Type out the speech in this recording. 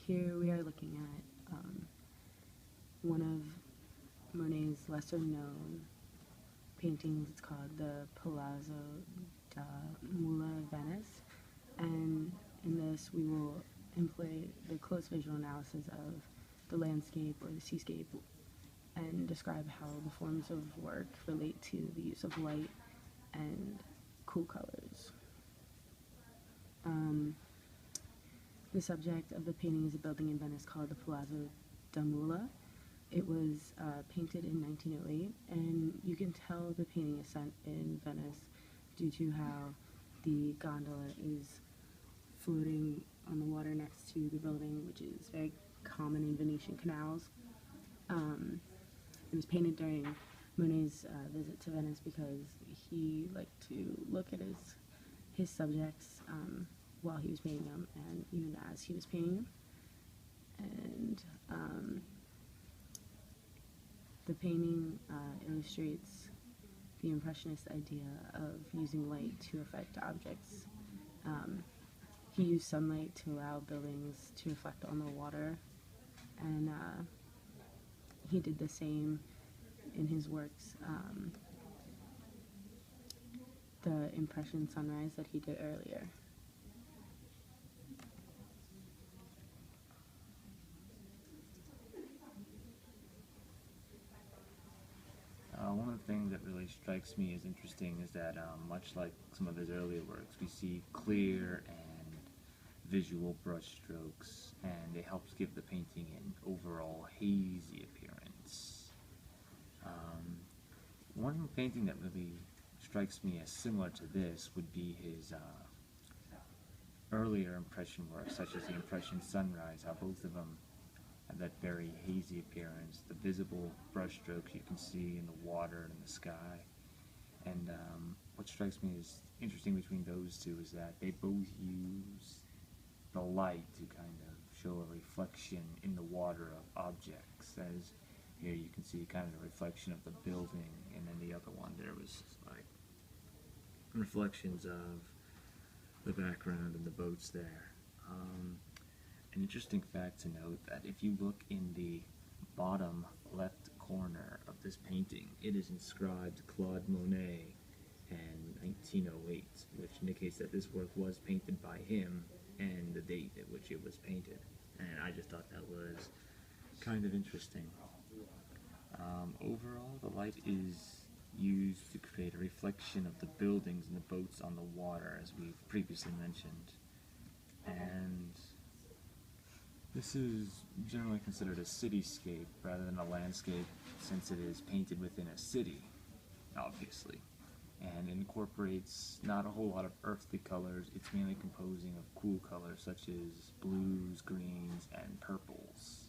here we are looking at one of Monet's lesser known paintings. It's called the Palazzo da Venice, and in this we will employ the close visual analysis of the landscape or the seascape and describe how the forms of work relate to the use of light and cool colors. The subject of the painting is a building in Venice called the Palazzo da Mula. It was painted in 1908, and you can tell the painting is set in Venice due to how the gondola is floating on the water next to the building, which is very common in Venetian canals. It was painted during Monet's visit to Venice because he liked to look at his subjects while he was painting them, and even as he was painting them. And the painting illustrates the Impressionist idea of using light to affect objects. He used sunlight to allow buildings to reflect on the water, and he did the same in his works. The Impression Sunrise that he did earlier. One of the things that really strikes me as interesting is that, much like some of his earlier works, we see clear and visual brush strokes, and it helps give the painting an overall hazy appearance. One painting that really strikes me as similar to this would be his earlier Impression works, such as the Impression Sunrise, how both of them have that very hazy appearance, the visible brush strokes you can see in the water and in the sky. And what strikes me as interesting between those two is that they both use the light to kind of show a reflection in the water of objects. As here you can see kind of the reflection of the building, and then the other one there was like reflections of the background and the boats there. An interesting fact to note that if you look in the bottom left corner of this painting, it is inscribed Claude Monet and 1908, which indicates that this work was painted by him and the date at which it was painted. And I just thought that was kind of interesting. Overall, the light is used to create a reflection of the buildings and the boats on the water, as we've previously mentioned. And this is generally considered a cityscape rather than a landscape, since it is painted within a city, obviously, and incorporates not a whole lot of earthly colors. It's mainly composing of cool colors such as blues, greens, and purples.